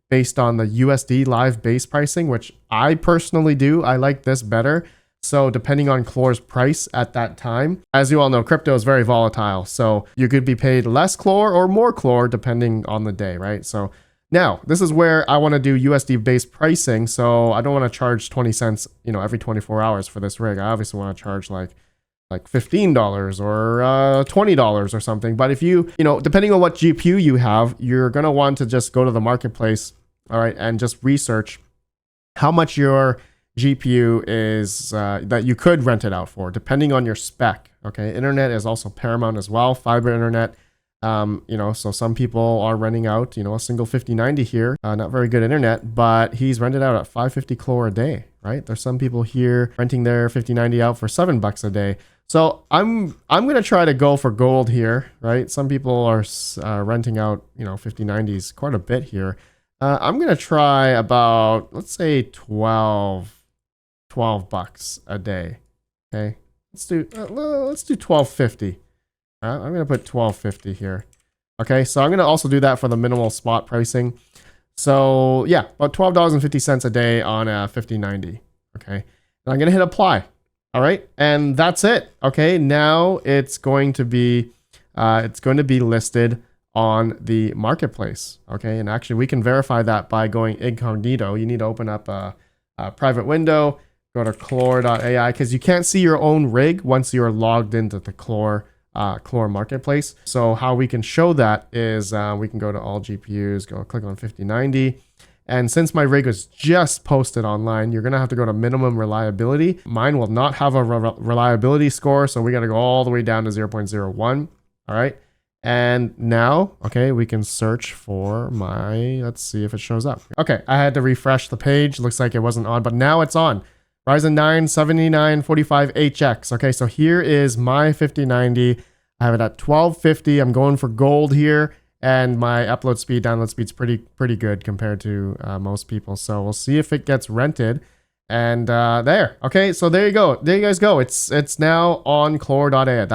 based on the USD live base pricing, which I personally do, I like this better. So depending on Clore's price at that time, as you all know, crypto is very volatile. So you could be paid less Clore or more Clore depending on the day, right? So now, this is where I want to do USD-based pricing, so I don't want to charge 20 cents, every 24 hours for this rig. I obviously want to charge like $15 or $20 or something. But if you, depending on what GPU you have, you're going to want to just go to the marketplace, all right, and just research how much your GPU is that you could rent it out for, depending on your spec. Okay, internet is also paramount as well, fiber internet. So some people are renting out, a single 5090 here, not very good internet, but he's rented out at 550 Clore a day, right? There's some people here renting their 5090 out for $7 a day. So I'm going to try to go for gold here, right? Some people are renting out, 5090s quite a bit here. I'm going to try about, let's say 12 bucks a day. Okay. Let's do 1250. I'm going to put 1250 here. Okay, so I'm going to also do that for the minimal spot pricing. So yeah, about $12.50 a day on a 5090. Okay, and I'm going to hit apply. All right, and that's it. Okay, now it's going to be listed on the marketplace. Okay, and actually we can verify that by going incognito. You need to open up a private window, go to Clore.ai, because you can't see your own rig once you're logged into the Clore marketplace. So how we can show that is we can go to all GPUs, click on 5090. And since my rig was just posted online, you're going to have to go to minimum reliability. Mine will not have a reliability score, so we got to go all the way down to 0.01. All right. And now, okay, we can search for my, let's see if it shows up. Okay, I had to refresh the page. Looks like it wasn't on, but now it's on. Ryzen 9 7945HX. Okay, so here is my 5090. I have it at 1250. I'm going for gold here, and my upload speed, download speed's pretty good compared to most people. So we'll see if it gets rented. And there. Okay, so there you go. There you guys go. It's now on Clore Ai.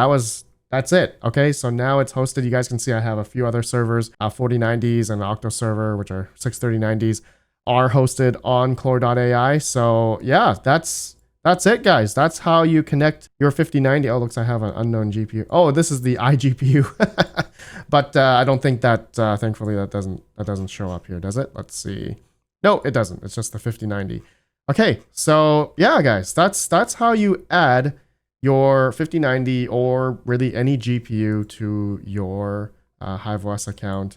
That's it. Okay, so now it's hosted. You guys can see I have a few other servers, 4090s and Octo server, which are 63090s, are hosted on Clore Ai. So yeah, that's it, guys. That's how you connect your 5090. Oh, looks like I have an unknown GPU. Oh, this is the iGPU, but I don't think that. Thankfully, that doesn't show up here, does it? Let's see. No, it doesn't. It's just the 5090. Okay, so yeah, guys, that's how you add your 5090 or really any GPU to your HiveOS account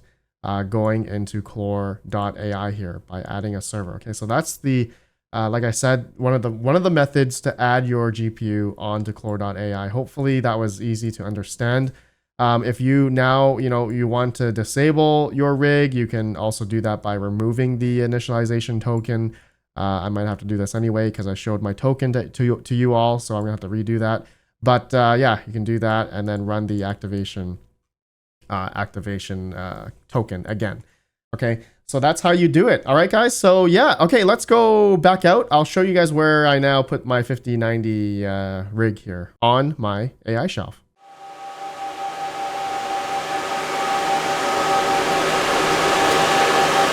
going into Clore.ai here by adding a server. Okay, so that's the like I said, one of the methods to add your GPU onto Clore.ai. Hopefully that was easy to understand. If you now you want to disable your rig, you can also do that by removing the initialization token. I might have to do this anyway because I showed my token to you all, so I'm gonna have to redo that. But yeah, you can do that and then run the activation token again. Okay, so that's how you do it. All right, guys. So yeah, okay, let's go back out. I'll show you guys where I now put my 5090 rig here on my AI shelf.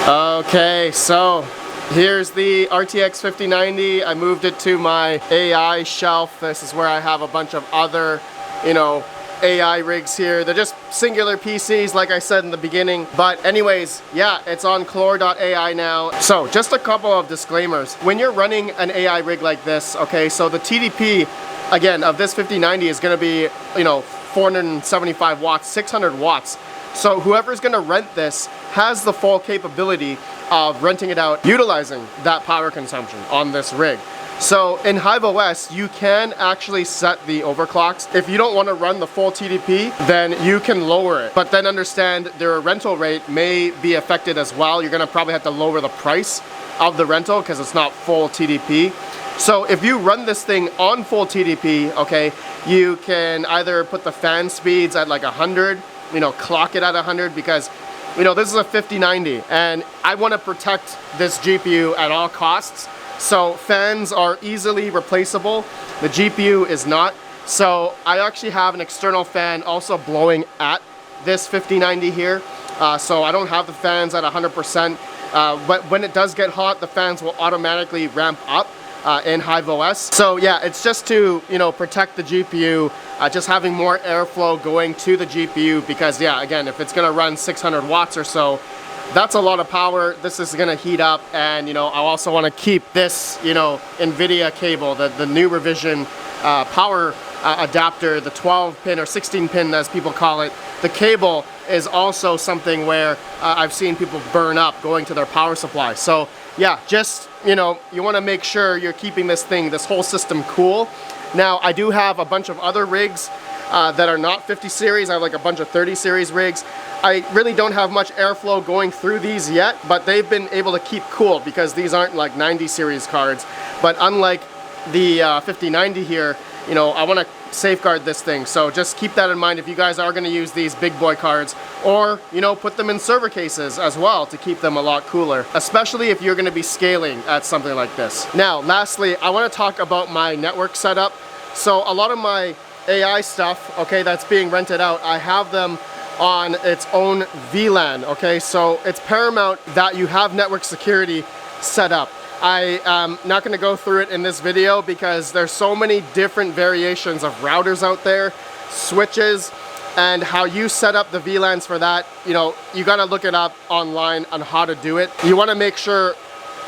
Okay, so here's the RTX 5090. I moved it to my AI shelf. This is where I have a bunch of other, AI rigs here. They're just singular PCs, like I said in the beginning. But anyways, yeah, it's on Clore.ai now. So just a couple of disclaimers. When you're running an AI rig like this, okay, so the TDP, again, of this 5090 is gonna be, 475 watts, 600 watts. So whoever's gonna rent this has the full capability of renting it out, utilizing that power consumption on this rig. So in HiveOS, you can actually set the overclocks. If you don't want to run the full TDP, then you can lower it. But then understand their rental rate may be affected as well. You're gonna probably have to lower the price of the rental because it's not full TDP. So if you run this thing on full TDP, okay, you can either put the fan speeds at like 100, clock it at 100 because this is a 5090 and I want to protect this GPU at all costs. So fans are easily replaceable. The GPU is not. So I actually have an external fan also blowing at this 5090 here. So I don't have the fans at 100%. But when it does get hot, the fans will automatically ramp up in HiveOS. So yeah, it's just to protect the GPU, just having more airflow going to the GPU because yeah, again, if it's gonna run 600 watts or so, that's a lot of power. This is gonna heat up, and I also want to keep this NVIDIA cable, the new revision power adapter, the 12 pin or 16 pin as people call it. The cable is also something where I've seen people burn up going to their power supply. So yeah, just you want to make sure you're keeping this whole system cool. Now I do have a bunch of other rigs that are not 50 series. I have like a bunch of 30 series rigs. I really don't have much airflow going through these yet, but they've been able to keep cool because these aren't like 90 series cards. But unlike the 5090 here, I want to safeguard this thing. So just keep that in mind if you guys are going to use these big boy cards, or put them in server cases as well to keep them a lot cooler, especially if you're going to be scaling at something like this. Now, lastly, I want to talk about my network setup. So a lot of my AI stuff, okay, that's being rented out, I have them on its own VLAN, okay? So it's paramount that you have network security set up. I am not going to go through it in this video because there's so many different variations of routers out there, switches, and how you set up the VLANs for that. You got to look it up online on how to do it. You want to make sure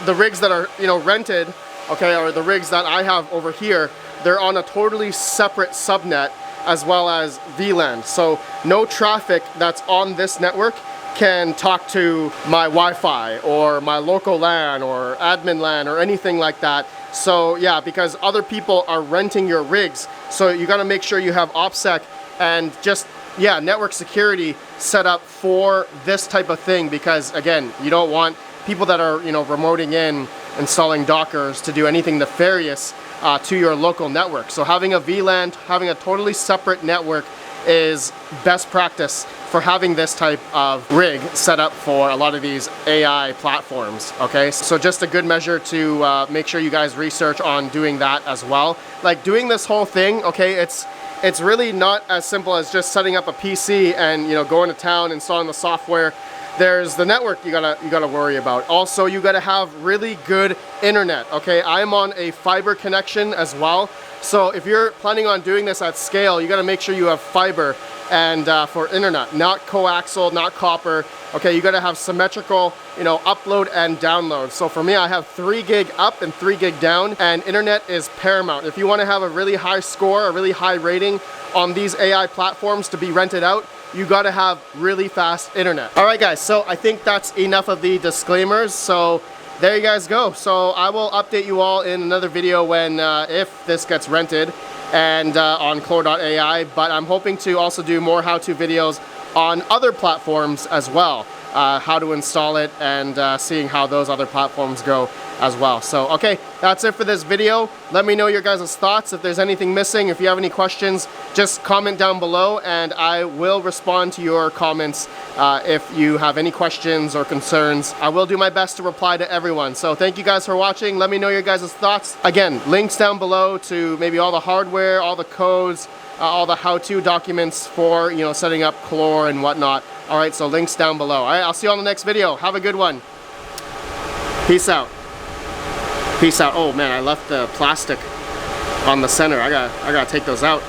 the rigs that are rented, okay, or the rigs that I have over here, they're on a totally separate subnet as well as VLAN. So no traffic that's on this network can talk to my Wi-Fi or my local LAN or admin LAN or anything like that. So yeah, because other people are renting your rigs, so you got to make sure you have OPSEC and just yeah, network security set up for this type of thing, because again, you don't want people that are, you know, remoting in, installing Dockers to do anything nefarious to your local network. So having a VLAN, having a totally separate network is best practice for having this type of rig set up for a lot of these AI platforms, okay? So just a good measure to make sure you guys research on doing that as well. Like doing this whole thing, okay, it's really not as simple as just setting up a PC and, you know, going to town, installing the software. There's the network you gotta worry about. Also, you gotta have really good internet, okay? I'm on a fiber connection as well. So if you're planning on doing this at scale, you gotta make sure you have fiber and for internet, not coaxial, not copper. Okay, you gotta have symmetrical, you know, upload and download. So for me, I have 3 gig up and 3 gig down, and internet is paramount. If you wanna have a really high score, a really high rating on these AI platforms to be rented out, you gotta have really fast internet. All right guys, so I think that's enough of the disclaimers. So there you guys go. So I will update you all in another video when, if this gets rented and on Clore Ai, but I'm hoping to also do more how-to videos on other platforms as well. How to install it and seeing how those other platforms go as well. So, okay, that's it for this video. Let me know your guys' thoughts. If there's anything missing, if you have any questions, just comment down below and I will respond to your comments if you have any questions or concerns. I will do my best to reply to everyone. So thank you guys for watching. Let me know your guys' thoughts. Again, links down below to maybe all the hardware, all the codes, all the how-to documents for, you know, setting up Clore and whatnot. All right, so links down below. All right, I'll see you on the next video. Have a good one. Peace out. Peace out. Oh man, I left the plastic on the center. I gotta take those out.